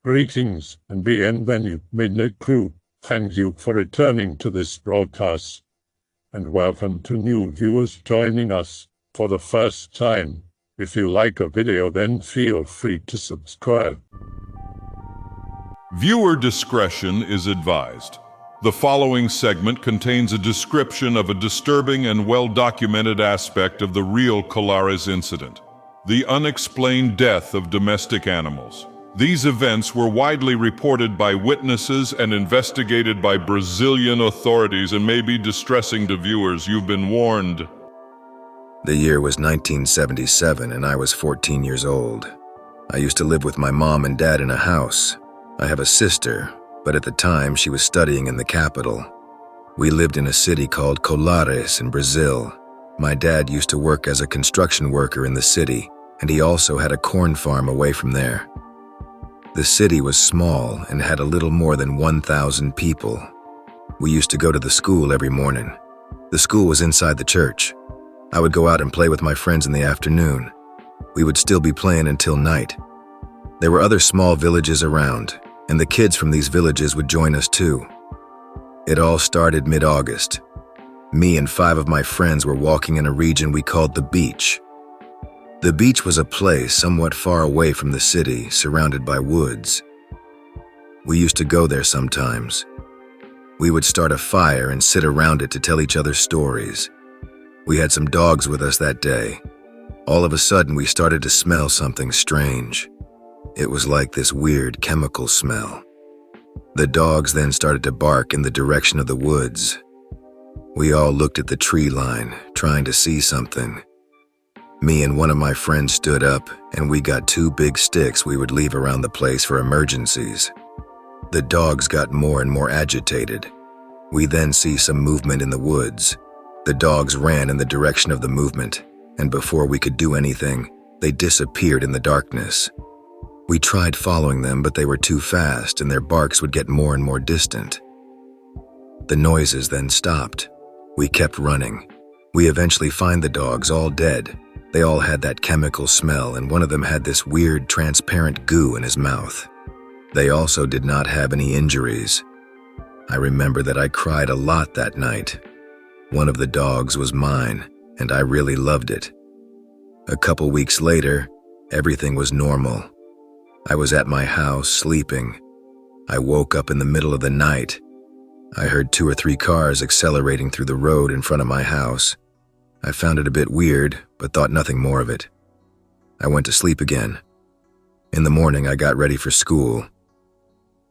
Greetings and bienvenue, MITZU. Thank you for returning to this broadcast, and welcome to new viewers joining us for the first time. If you like a video, then feel free to subscribe. Viewer discretion is advised. The following segment contains a description of a disturbing and well-documented aspect of the real Colares incident, the unexplained death of domestic animals. These events were widely reported by witnesses and investigated by Brazilian authorities and may be distressing to viewers. You've been warned. The year was 1977 and I was 14 years old. I used to live with my mom and dad in a house. I have a sister, but at the time she was studying in the capital. We lived in a city called Colares in Brazil. My dad used to work as a construction worker in the city, and he also had a corn farm away from there. The city was small and had a little more than 1,000 people. We used to go to the school every morning. The school was inside the church. I would go out and play with my friends in the afternoon. We would still be playing until night. There were other small villages around, and the kids from these villages would join us too. It all started mid-August. Me and 5 of my friends were walking in a region we called the beach. The beach was a place somewhat far away from the city, surrounded by woods. We used to go there sometimes. We would start a fire and sit around it to tell each other stories. We had some dogs with us that day. All of a sudden, we started to smell something strange. It was like this weird chemical smell. The dogs then started to bark in the direction of the woods. We all looked at the tree line, trying to see something. Me and one of my friends stood up, and we got 2 big sticks we would leave around the place for emergencies. The dogs got more and more agitated. We then see some movement in the woods. The dogs ran in the direction of the movement, and before we could do anything, they disappeared in the darkness. We tried following them, but they were too fast, and their barks would get more and more distant. The noises then stopped. We kept running. We eventually find the dogs all dead. They all had that chemical smell, and one of them had this weird transparent goo in his mouth. They also did not have any injuries. I remember that I cried a lot that night. One of the dogs was mine, and I really loved it. A couple weeks later, everything was normal. I was at my house sleeping. I woke up in the middle of the night. I heard 2 or 3 cars accelerating through the road in front of my house. I found it a bit weird, but thought nothing more of it. I went to sleep again. In the morning, I got ready for school.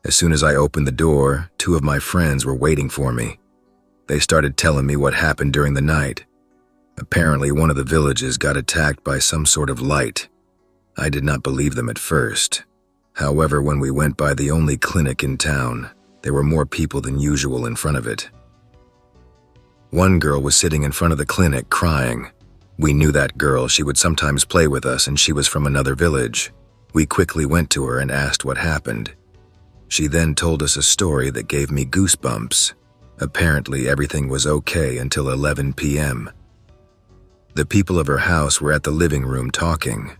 As soon as I opened the door, 2 of my friends were waiting for me. They started telling me what happened during the night. Apparently, one of the villages got attacked by some sort of light. I did not believe them at first. However, when we went by the only clinic in town, there were more people than usual in front of it. One girl was sitting in front of the clinic crying. We knew that girl. She would sometimes play with us, and she was from another village. We quickly went to her and asked what happened. She then told us a story that gave me goosebumps. Apparently, everything was okay until 11 p.m. The people of her house were at the living room talking.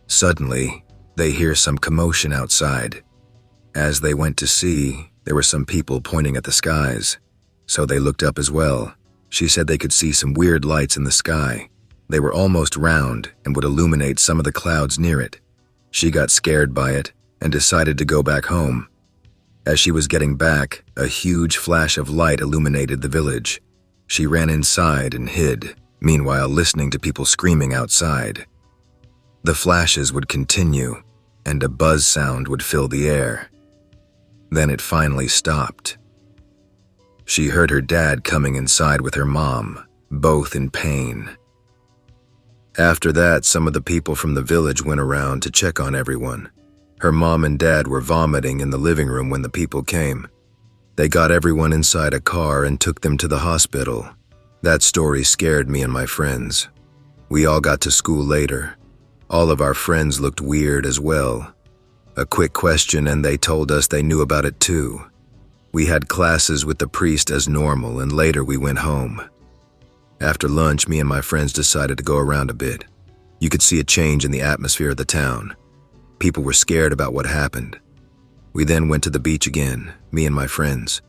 Suddenly, they hear some commotion outside. As they went to see, there were some people pointing at the skies. So they looked up as well. She said they could see some weird lights in the sky. They were almost round and would illuminate some of the clouds near it. She got scared by it and decided to go back home. As she was getting back, a huge flash of light illuminated the village. She ran inside and hid, meanwhile listening to people screaming outside. The flashes would continue, and a buzz sound would fill the air. Then it finally stopped. She heard her dad coming inside with her mom, both in pain. After that, some of the people from the village went around to check on everyone. Her mom and dad were vomiting in the living room when the people came. They got everyone inside a car and took them to the hospital. That story scared me and my friends. We all got to school later. All of our friends looked weird as well. A quick question and they told us they knew about it too. We had classes with the priest as normal, and later we went home. After lunch, me and my friends decided to go around a bit. You could see a change in the atmosphere of the town. People were scared about what happened. We then went to the beach again, me and my friends.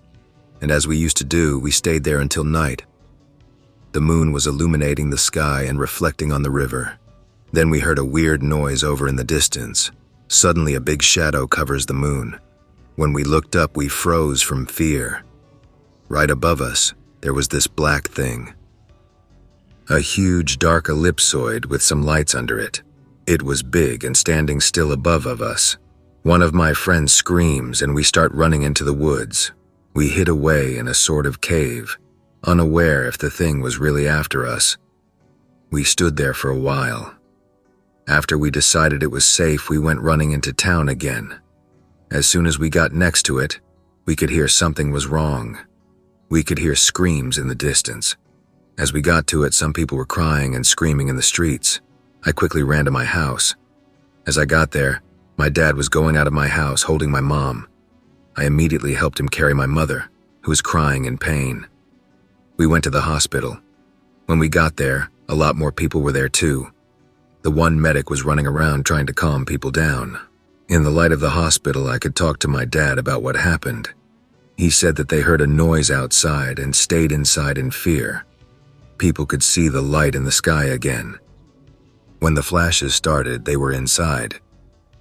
And as we used to do, we stayed there until night. The moon was illuminating the sky and reflecting on the river. Then we heard a weird noise over in the distance. Suddenly a big shadow covers the moon. When we looked up, we froze from fear. Right above us, there was this black thing. A huge dark ellipsoid with some lights under it. It was big and standing still above of us. One of my friends screams and we start running into the woods. We hid away in a sort of cave, unaware if the thing was really after us. We stood there for a while. After we decided it was safe, we went running into town again. As soon as we got next to it, we could hear something was wrong. We could hear screams in the distance. As we got to it, some people were crying and screaming in the streets. I quickly ran to my house. As I got there, my dad was going out of my house holding my mom. I immediately helped him carry my mother, who was crying in pain. We went to the hospital. When we got there, a lot more people were there too. The one medic was running around trying to calm people down. In the light of the hospital, I could talk to my dad about what happened. He said that they heard a noise outside and stayed inside in fear. People could see the light in the sky again. When the flashes started, they were inside.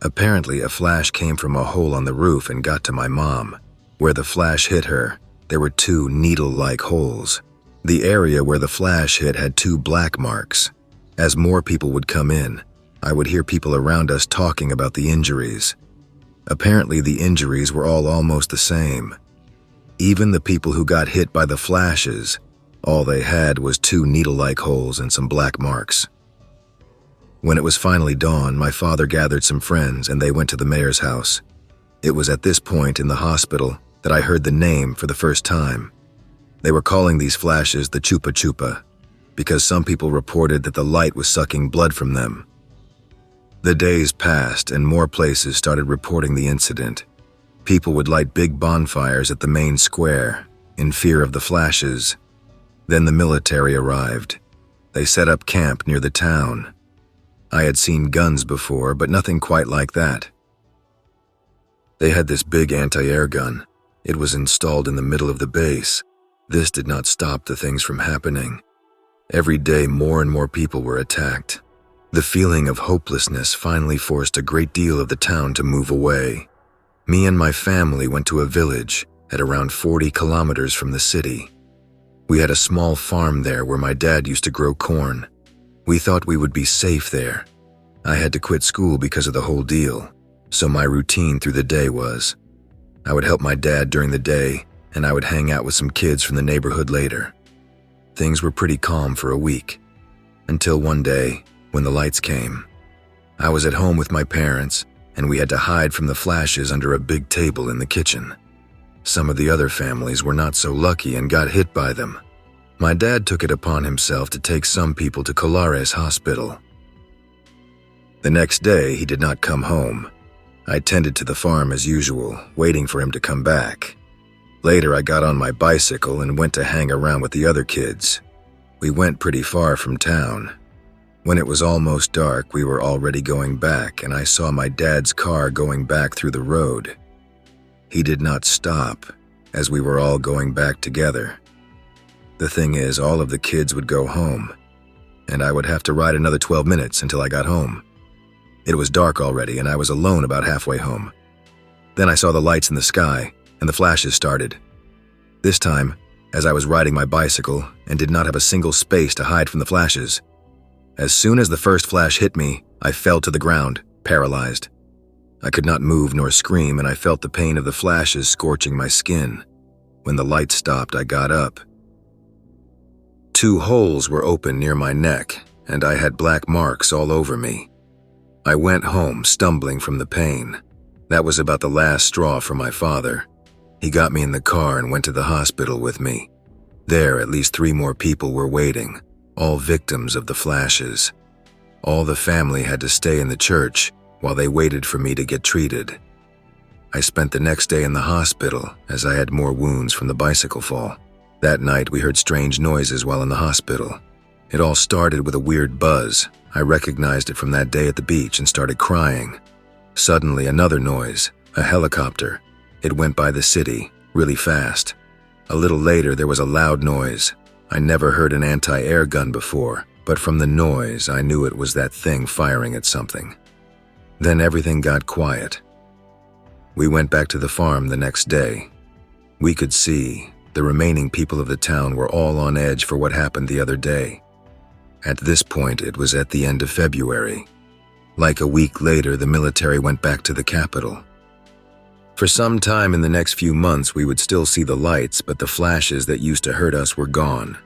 Apparently, a flash came from a hole on the roof and got to my mom. Where the flash hit her, there were 2 needle-like holes. The area where the flash hit had 2 black marks. As more people would come in, I would hear people around us talking about the injuries. Apparently, the injuries were all almost the same. Even the people who got hit by the flashes, all they had was 2 needle-like holes and some black marks. When it was finally dawn, my father gathered some friends and they went to the mayor's house. It was at this point in the hospital that I heard the name for the first time. They were calling these flashes the Chupa Chupa, because some people reported that the light was sucking blood from them. The days passed and more places started reporting the incident. People would light big bonfires at the main square, in fear of the flashes. Then the military arrived. They set up camp near the town. I had seen guns before, but nothing quite like that. They had this big anti-air gun. It was installed in the middle of the base. This did not stop the things from happening. Every day, more and more people were attacked. The feeling of hopelessness finally forced a great deal of the town to move away. Me and my family went to a village at around 40 kilometers from the city. We had a small farm there where my dad used to grow corn. We thought we would be safe there. I had to quit school because of the whole deal, so my routine through the day was, I would help my dad during the day, and I would hang out with some kids from the neighborhood later. Things were pretty calm for a week, until one day, when the lights came. I was at home with my parents, and we had to hide from the flashes under a big table in the kitchen. Some of the other families were not so lucky and got hit by them. My dad took it upon himself to take some people to Colares hospital. The next day, he did not come home. I tended to the farm as usual, waiting for him to come back. Later, I got on my bicycle and went to hang around with the other kids. We went pretty far from town. When it was almost dark, we were already going back, and I saw my dad's car going back through the road. He did not stop, as we were all going back together. The thing is, all of the kids would go home, and I would have to ride another 12 minutes until I got home. It was dark already, and I was alone about halfway home. Then I saw the lights in the sky, and the flashes started. This time, as I was riding my bicycle and did not have a single space to hide from the flashes. As soon as the first flash hit me, I fell to the ground, paralyzed. I could not move nor scream, and I felt the pain of the flashes scorching my skin. When the light stopped, I got up. 2 holes were open near my neck, and I had black marks all over me. I went home, stumbling from the pain. That was about the last straw for my father. He got me in the car and went to the hospital with me. There, at least 3 more people were waiting, all victims of the flashes. All the family had to stay in the church while they waited for me to get treated. I spent the next day in the hospital as I had more wounds from the bicycle fall. That night, we heard strange noises while in the hospital. It all started with a weird buzz. I recognized it from that day at the beach and started crying. Suddenly, another noise, A helicopter. It went by the city, really fast. A little later, there was a loud noise. I never heard an anti-air gun before, but from the noise, I knew it was that thing firing at something. Then everything got quiet. We went back to the farm the next day. We could see the remaining people of the town were all on edge for what happened the other day. At this point, it was at the end of February. Like a week later, the military went back to the capital. For some time in the next few months, we would still see the lights, but the flashes that used to hurt us were gone.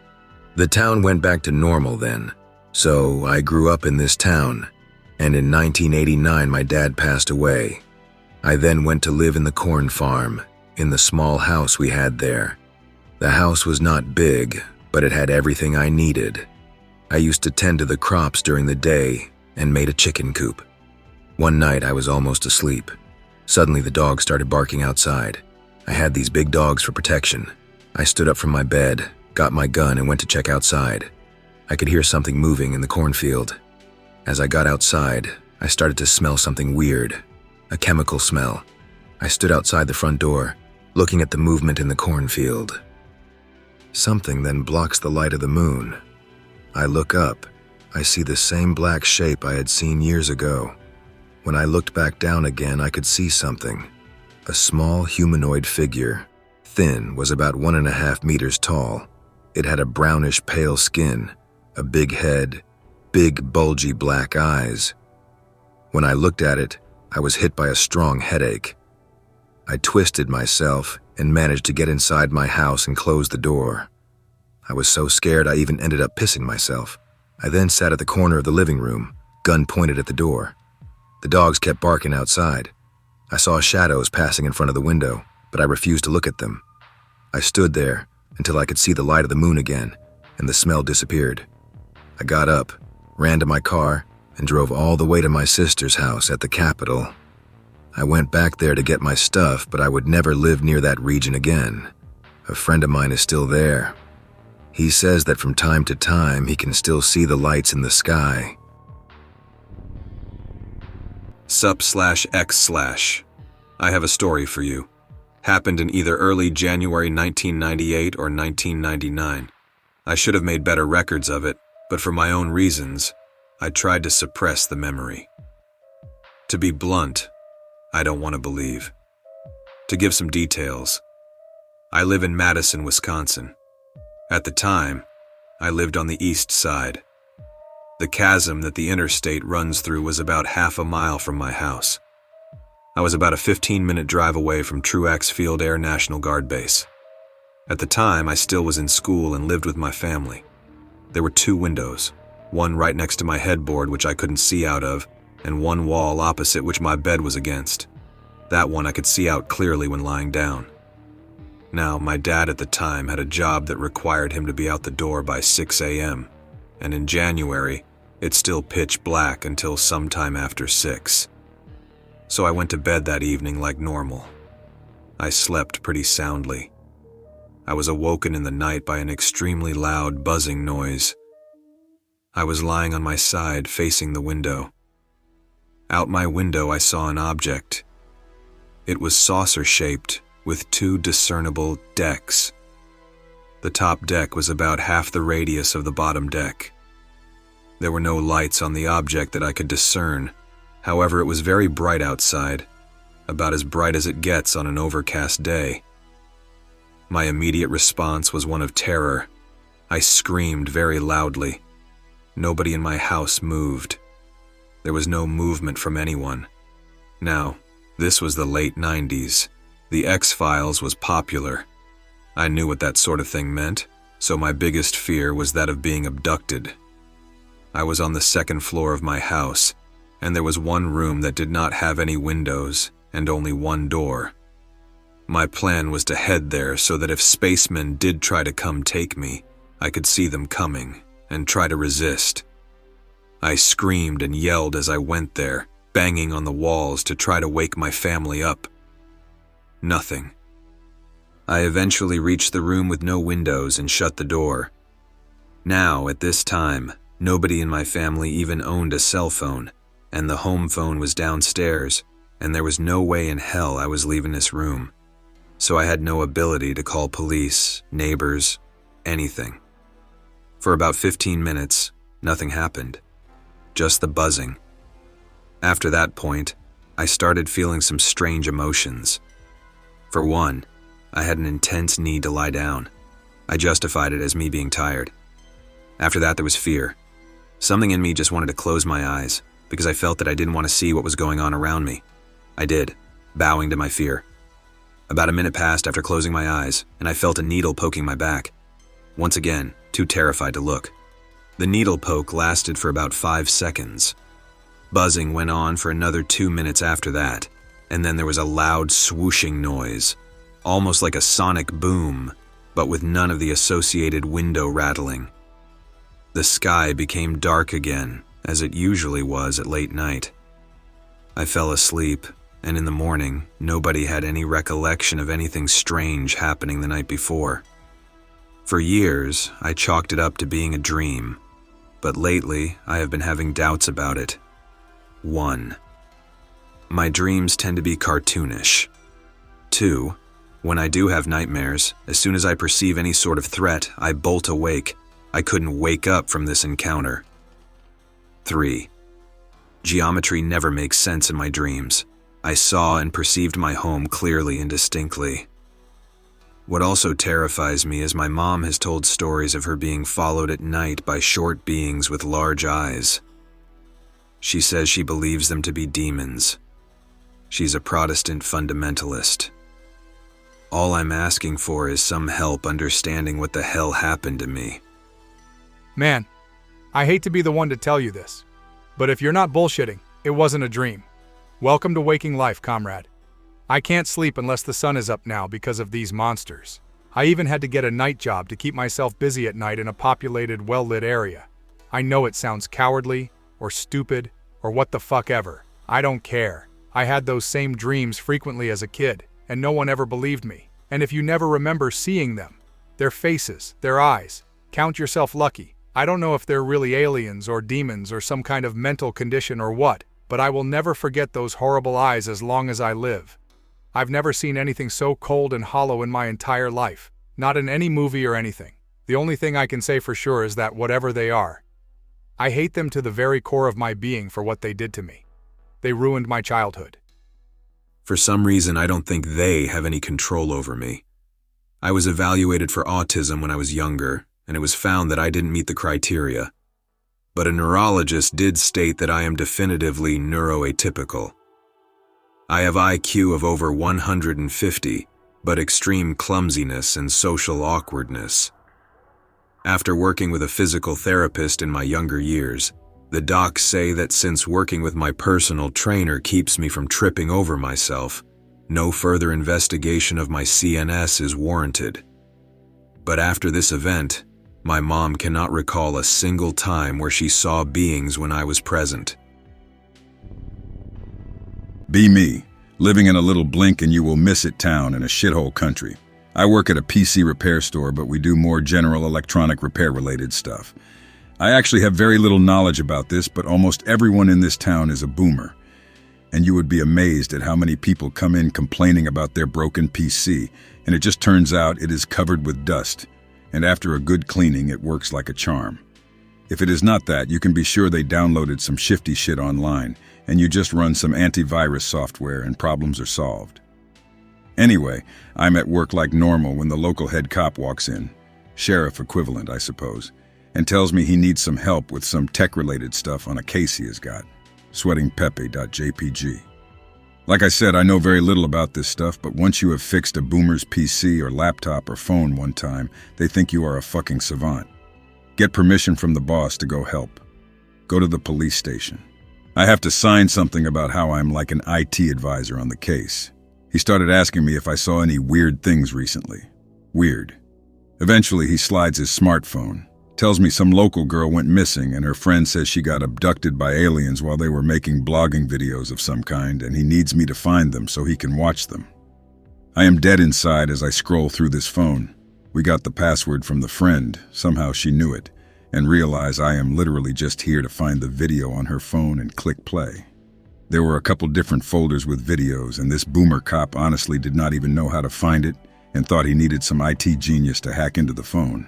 The town went back to normal then. So I grew up in this town, and in 1989 my dad passed away. I then went to live in the corn farm, in the small house we had there. The house was not big, but it had everything I needed. I used to tend to the crops during the day and made a chicken coop. One night I was almost asleep. Suddenly the dogs started barking outside. I had these big dogs for protection. I stood up from my bed, got my gun, and went to check outside. I could hear something moving in the cornfield. As I got outside, I started to smell something weird, a chemical smell. I stood outside the front door, looking at the movement in the cornfield. Something then blocks the light of the moon. I look up. I see the same black shape I had seen years ago. When I looked back down again, I could see something. A small humanoid figure, thin, was about 1.5 meters tall. It had a brownish pale skin, a big head, big bulgy black eyes. When I looked at it, I was hit by a strong headache. I twisted myself and managed to get inside my house and close the door. I was so scared I even ended up pissing myself. I then sat at the corner of the living room, gun pointed at the door. The dogs kept barking outside. I saw shadows passing in front of the window, but I refused to look at them. I stood there until I could see the light of the moon again, and the smell disappeared. I got up, ran to my car, and drove all the way to my sister's house at the capital. I went back there to get my stuff, but I would never live near that region again. A friend of mine is still there. He says that from time to time he can still see the lights in the sky. Sup/X/. I have a story for you. Happened in either early January 1998 or 1999. I should have made better records of it, but for my own reasons, I tried to suppress the memory. To be blunt, I don't want to believe. To give some details, I live in Madison, Wisconsin. At the time, I lived on the east side. The chasm that the interstate runs through was about half a mile from my house. I was about a 15-minute drive away from Truax Field Air National Guard Base. At the time, I still was in school and lived with my family. There were 2 windows, one right next to my headboard which I couldn't see out of, and one wall opposite which my bed was against. That one I could see out clearly when lying down. Now, my dad at the time had a job that required him to be out the door by 6 a.m., and in January, it's still pitch black until sometime after 6. So I went to bed that evening like normal. I slept pretty soundly. I was awoken in the night by an extremely loud buzzing noise. I was lying on my side facing the window. Out my window I saw an object. It was saucer-shaped with 2 discernible decks. The top deck was about half the radius of the bottom deck. There were no lights on the object that I could discern. However, it was very bright outside, about as bright as it gets on an overcast day. My immediate response was one of terror. I screamed very loudly. Nobody in my house moved. There was no movement from anyone. Now, this was the late 90s. The X-Files was popular. I knew what that sort of thing meant, so my biggest fear was that of being abducted. I was on the 2nd floor of my house, and there was one room that did not have any windows and only one door. My plan was to head there so that if spacemen did try to come take me, I could see them coming and try to resist. I screamed and yelled as I went there, banging on the walls to try to wake my family up. Nothing. I eventually reached the room with no windows and shut the door. Now, at this time, nobody in my family even owned a cell phone, and the home phone was downstairs, and there was no way in hell I was leaving this room, so I had no ability to call police, neighbors, anything. For about 15 minutes, nothing happened, just the buzzing. After that point, I started feeling some strange emotions. For one, I had an intense need to lie down. I justified it as me being tired. After that, there was fear. Something in me just wanted to close my eyes because I felt that I didn't want to see what was going on around me. I did, bowing to my fear. About a minute passed after closing my eyes, and I felt a needle poking my back. Once again, too terrified to look. The needle poke lasted for about 5 seconds. Buzzing went on for another 2 minutes after that, and then there was a loud swooshing noise, almost like a sonic boom, but with none of the associated window rattling. The sky became dark again, as it usually was at late night. I fell asleep, and in the morning, nobody had any recollection of anything strange happening the night before. For years, I chalked it up to being a dream, but lately, I have been having doubts about it. 1. My dreams tend to be cartoonish. 2. When I do have nightmares, as soon as I perceive any sort of threat, I bolt awake. I couldn't wake up from this encounter. 3. Geometry never makes sense in my dreams. I saw and perceived my home clearly and distinctly. What also terrifies me is my mom has told stories of her being followed at night by short beings with large eyes. She says she believes them to be demons. She's a Protestant fundamentalist. All I'm asking for is some help understanding what the hell happened to me. Man, I hate to be the one to tell you this, but if you're not bullshitting, it wasn't a dream. Welcome to waking life, comrade. I can't sleep unless the sun is up now because of these monsters. I even had to get a night job to keep myself busy at night in a populated, well-lit area. I know it sounds cowardly, or stupid, or what the fuck ever. I don't care. I had those same dreams frequently as a kid, and no one ever believed me. And if you never remember seeing them, their faces, their eyes, count yourself lucky. I don't know if they're really aliens or demons or some kind of mental condition or what, but I will never forget those horrible eyes as long as I live. I've never seen anything so cold and hollow in my entire life, not in any movie or anything. The only thing I can say for sure is that whatever they are, I hate them to the very core of my being for what they did to me. They ruined my childhood. For some reason, I don't think they have any control over me. I was evaluated for autism when I was younger, and it was found that I didn't meet the criteria. But a neurologist did state that I am definitively neuroatypical. I have IQ of over 150, but extreme clumsiness and social awkwardness. After working with a physical therapist in my younger years, the docs say that since working with my personal trainer keeps me from tripping over myself, no further investigation of my CNS is warranted. But after this event, my mom cannot recall a single time where she saw beings when I was present. Be me, living in a little blink and you will miss it town in a shithole country. I work at a PC repair store, but we do more general electronic repair-related stuff. I actually have very little knowledge about this, but almost everyone in this town is a boomer. And you would be amazed at how many people come in complaining about their broken PC, and it just turns out it is covered with dust. And after a good cleaning, it works like a charm. If it is not that, you can be sure they downloaded some shifty shit online, and you just run some antivirus software and problems are solved. Anyway, I'm at work like normal when the local head cop walks in, sheriff equivalent, I suppose, and tells me he needs some help with some tech-related stuff on a case he has got, sweatingpepe.jpg. Like I said, I know very little about this stuff, but once you have fixed a boomer's PC or laptop or phone one time, they think you are a fucking savant. Get permission from the boss to go help. Go to the police station. I have to sign something about how I'm like an IT advisor on the case. He started asking me if I saw any weird things recently. Weird. Eventually, he slides his smartphone, tells me some local girl went missing and her friend says she got abducted by aliens while they were making blogging videos of some kind, and he needs me to find them so he can watch them. I am dead inside as I scroll through this phone. We got the password from the friend, somehow she knew it, and realize I am literally just here to find the video on her phone and click play. There were a couple different folders with videos, and this boomer cop honestly did not even know how to find it and thought he needed some IT genius to hack into the phone.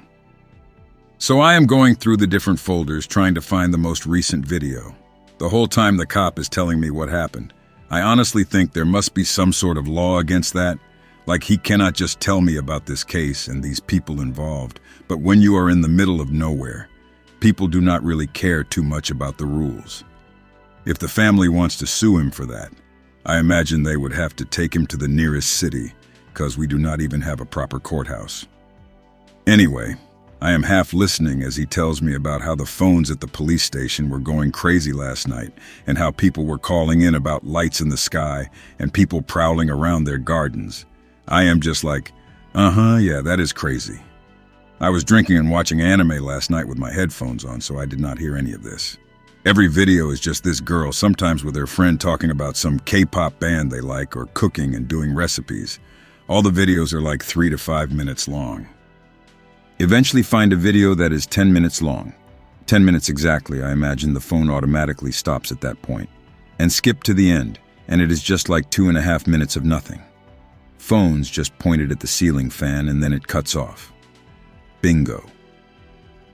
So I am going through the different folders trying to find the most recent video. The whole time the cop is telling me what happened. I honestly think there must be some sort of law against that. Like, he cannot just tell me about this case and these people involved. But when you are in the middle of nowhere, people do not really care too much about the rules. If the family wants to sue him for that, I imagine they would have to take him to the nearest city, because we do not even have a proper courthouse. Anyway, I am half listening as he tells me about how the phones at the police station were going crazy last night and how people were calling in about lights in the sky and people prowling around their gardens. I am just like, yeah, that is crazy. I was drinking and watching anime last night with my headphones on, so I did not hear any of this. Every video is just this girl, sometimes with her friend, talking about some K-pop band they like or cooking and doing recipes. All the videos are like 3 to 5 minutes long. Eventually find a video that is 10 minutes long. 10 minutes exactly, I imagine the phone automatically stops at that point. And skip to the end, and it is just like 2.5 minutes of nothing. Phones just pointed at the ceiling fan and then it cuts off. Bingo.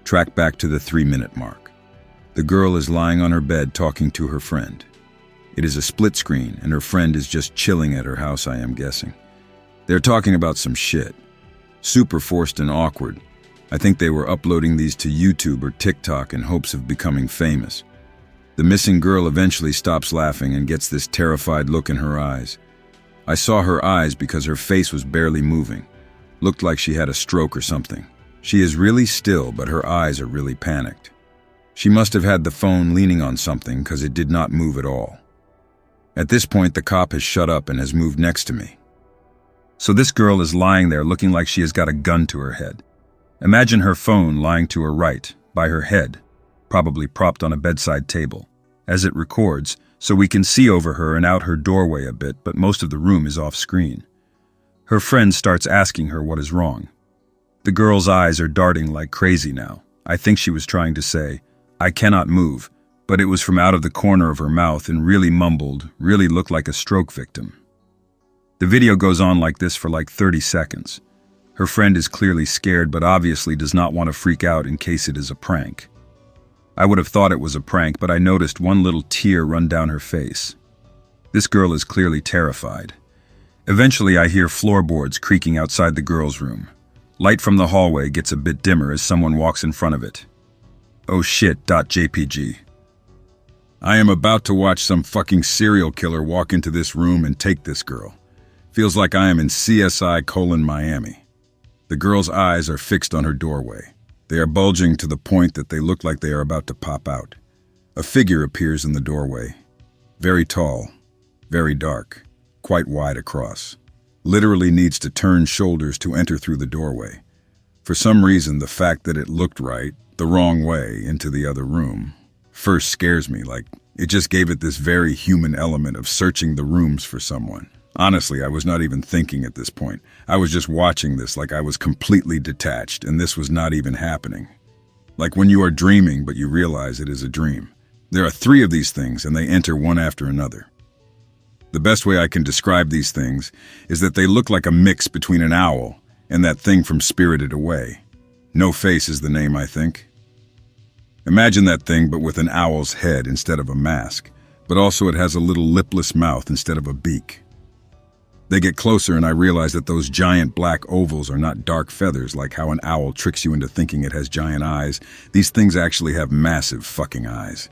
Track back to the 3-minute mark. The girl is lying on her bed talking to her friend. It is a split screen and her friend is just chilling at her house, I am guessing. They're talking about some shit. Super forced and awkward. I think they were uploading these to YouTube or TikTok in hopes of becoming famous. The missing girl eventually stops laughing and gets this terrified look in her eyes. I saw her eyes because her face was barely moving. Looked like she had a stroke or something. She is really still, but her eyes are really panicked. She must have had the phone leaning on something because it did not move at all. At this point, the cop has shut up and has moved next to me. So this girl is lying there looking like she has got a gun to her head. Imagine her phone lying to her right, by her head, probably propped on a bedside table, as it records, so we can see over her and out her doorway a bit, but most of the room is off screen. Her friend starts asking her what is wrong. The girl's eyes are darting like crazy now. I think she was trying to say, "I cannot move," but it was from out of the corner of her mouth and really mumbled, really looked like a stroke victim. The video goes on like this for like 30 seconds. Her friend is clearly scared but obviously does not want to freak out in case it is a prank. I would have thought it was a prank, but I noticed one little tear run down her face. This girl is clearly terrified. Eventually I hear floorboards creaking outside the girl's room. Light from the hallway gets a bit dimmer as someone walks in front of it. Oh shit.jpg. I am about to watch some fucking serial killer walk into this room and take this girl. Feels like I am in CSI:Miami. The girl's eyes are fixed on her doorway. They are bulging to the point that they look like they are about to pop out. A figure appears in the doorway. Very tall, very dark, quite wide across. Literally needs to turn shoulders to enter through the doorway. For some reason, the fact that it looked right, the wrong way, into the other room, first scares me, like it just gave it this very human element of searching the rooms for someone. Honestly, I was not even thinking at this point. I was just watching this like I was completely detached, and this was not even happening. Like when you are dreaming, but you realize it is a dream. There are 3 of these things, and they enter one after another. The best way I can describe these things is that they look like a mix between an owl and that thing from Spirited Away. No Face is the name, I think. Imagine that thing, but with an owl's head instead of a mask, but also it has a little lipless mouth instead of a beak. They get closer and I realize that those giant black ovals are not dark feathers like how an owl tricks you into thinking it has giant eyes. These things actually have massive fucking eyes.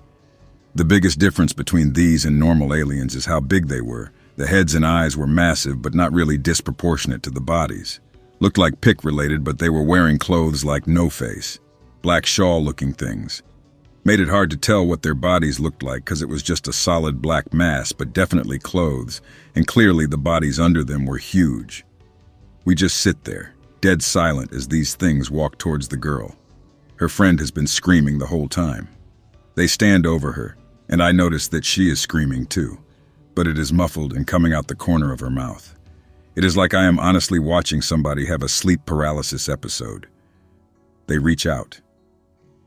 The biggest difference between these and normal aliens is how big they were. The heads and eyes were massive but not really disproportionate to the bodies. Looked like pick related, but they were wearing clothes like No Face. Black shawl looking things. Made it hard to tell what their bodies looked like because it was just a solid black mass, but definitely clothes, and clearly the bodies under them were huge. We just sit there, dead silent as these things walk towards the girl. Her friend has been screaming the whole time. They stand over her, and I notice that she is screaming too, but it is muffled and coming out the corner of her mouth. It is like I am honestly watching somebody have a sleep paralysis episode. They reach out.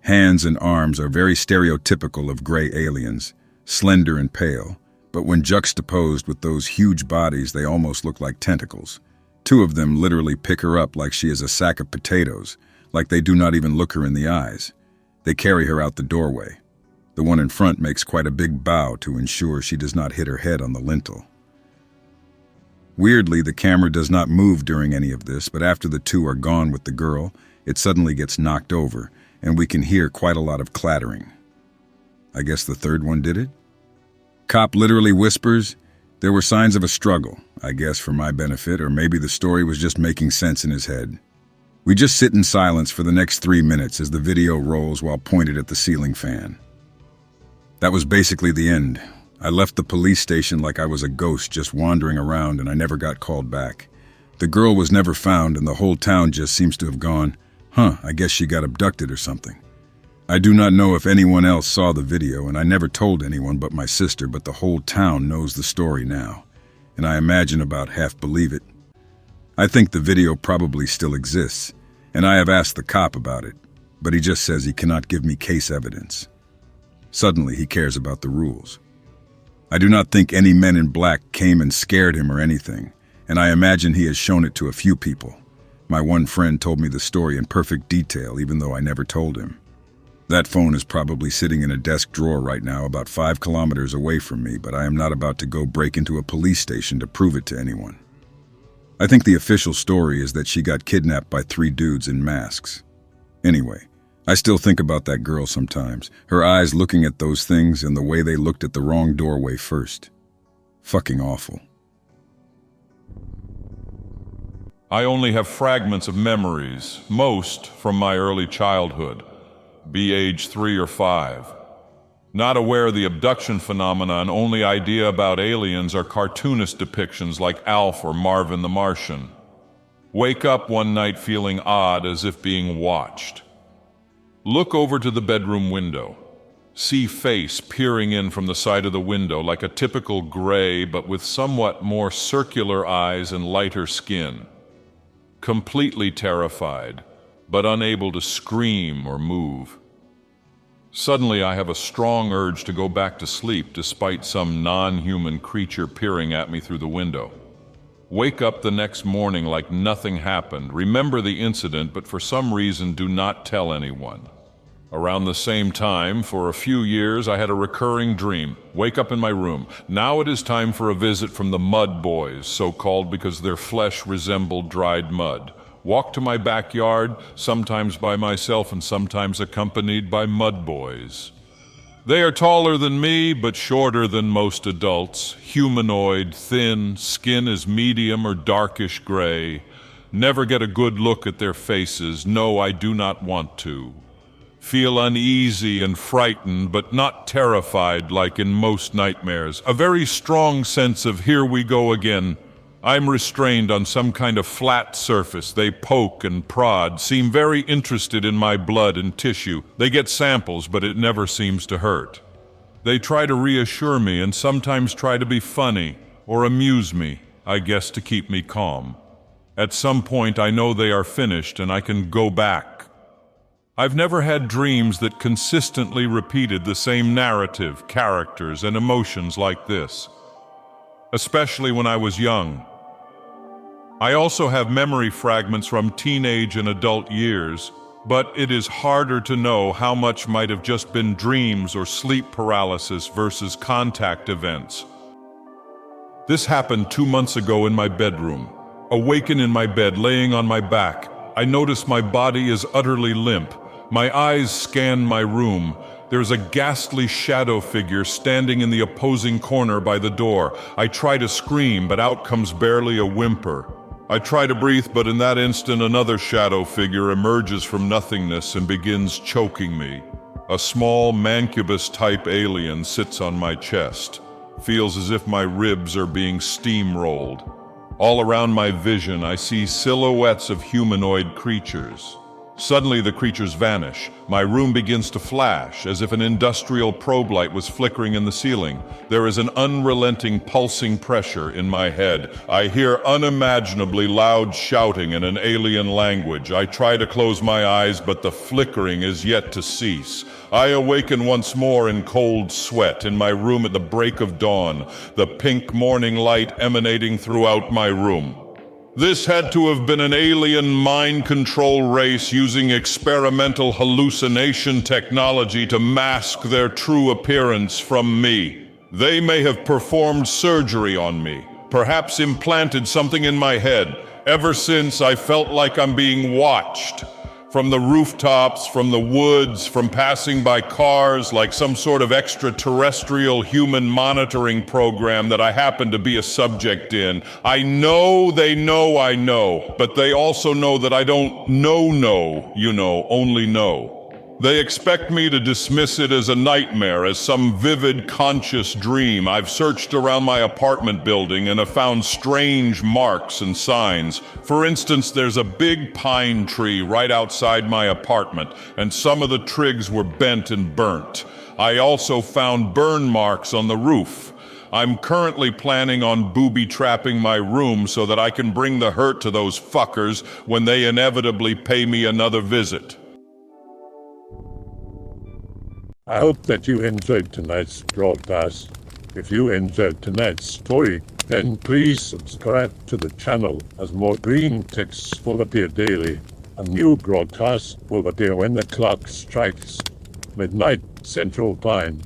Hands and arms are very stereotypical of gray aliens, slender and pale, but when juxtaposed with those huge bodies, they almost look like tentacles. Two of them literally pick her up like she is a sack of potatoes, like they do not even look her in the eyes. They carry her out the doorway. The one in front makes quite a big bow to ensure she does not hit her head on the lintel. Weirdly, the camera does not move during any of this, but after the two are gone with the girl, it suddenly gets knocked over, and we can hear quite a lot of clattering. I guess the third one did it? Cop literally whispers, "There were signs of a struggle," I guess for my benefit, or maybe the story was just making sense in his head. We just sit in silence for the next 3 minutes as the video rolls while pointed at the ceiling fan. That was basically the end. I left the police station like I was a ghost just wandering around, and I never got called back. The girl was never found, and the whole town just seems to have gone, I guess she got abducted or something. I do not know if anyone else saw the video, and I never told anyone but my sister, but the whole town knows the story now, and I imagine about half believe it. I think the video probably still exists, and I have asked the cop about it, but he just says he cannot give me case evidence. Suddenly, he cares about the rules. I do not think any men in black came and scared him or anything, and I imagine he has shown it to a few people. My one friend told me the story in perfect detail, even though I never told him. That phone is probably sitting in a desk drawer right now about 5 kilometers away from me, but I am not about to go break into a police station to prove it to anyone. I think the official story is that she got kidnapped by 3 dudes in masks. Anyway, I still think about that girl sometimes, her eyes looking at those things and the way they looked at the wrong doorway first. Fucking awful. I only have fragments of memories, most from my early childhood, be age 3 or 5. Not aware of the abduction phenomenon, only idea about aliens are cartoonist depictions like Alf or Marvin the Martian. Wake up one night feeling odd, as if being watched. Look over to the bedroom window. See face peering in from the side of the window like a typical gray but with somewhat more circular eyes and lighter skin. Completely terrified, but unable to scream or move. Suddenly I have a strong urge to go back to sleep despite some non-human creature peering at me through the window. Wake up the next morning like nothing happened, remember the incident, but for some reason do not tell anyone. Around the same time, for a few years, I had a recurring dream. Wake up in my room. Now it is time for a visit from the mud boys, so called because their flesh resembled dried mud. Walk to my backyard, sometimes by myself and sometimes accompanied by mud boys. They are taller than me, but shorter than most adults. Humanoid, thin, skin is medium or darkish gray. Never get a good look at their faces. No, I do not want to. Feel uneasy and frightened, but not terrified like in most nightmares. A very strong sense of here we go again. I'm restrained on some kind of flat surface. They poke and prod, seem very interested in my blood and tissue. They get samples, but it never seems to hurt. They try to reassure me and sometimes try to be funny or amuse me, I guess to keep me calm. At some point I know they are finished and I can go back. I've never had dreams that consistently repeated the same narrative, characters, and emotions like this, especially when I was young. I also have memory fragments from teenage and adult years, but it is harder to know how much might have just been dreams or sleep paralysis versus contact events. This happened 2 months ago in my bedroom. Awaken in my bed, laying on my back. I notice my body is utterly limp. My eyes scan my room. There's a ghastly shadow figure standing in the opposing corner by the door. I try to scream, but out comes barely a whimper. I try to breathe, but in that instant another shadow figure emerges from nothingness and begins choking me. A small mancubus-type alien sits on my chest. Feels as if my ribs are being steamrolled. All around my vision I see silhouettes of humanoid creatures. Suddenly the creatures vanish. My room begins to flash, as if an industrial probe light was flickering in the ceiling. There is an unrelenting pulsing pressure in my head. I hear unimaginably loud shouting in an alien language. I try to close my eyes, but the flickering is yet to cease. I awaken once more in cold sweat in my room at the break of dawn, the pink morning light emanating throughout my room. This had to have been an alien mind control race using experimental hallucination technology to mask their true appearance from me. They may have performed surgery on me, perhaps implanted something in my head. Ever since, I felt like I'm being watched. From the rooftops, from the woods, from passing by cars, like some sort of extraterrestrial human monitoring program that I happen to be a subject in. I know they know I know, but they also know that I don't only know. They expect me to dismiss it as a nightmare, as some vivid, conscious dream. I've searched around my apartment building and have found strange marks and signs. For instance, there's a big pine tree right outside my apartment, and some of the twigs were bent and burnt. I also found burn marks on the roof. I'm currently planning on booby-trapping my room so that I can bring the hurt to those fuckers when they inevitably pay me another visit. I hope that you enjoyed tonight's broadcast. If you enjoyed tonight's story, then please subscribe to the channel, as more Greentext will appear daily. A new broadcast will appear when the clock strikes midnight Central Time.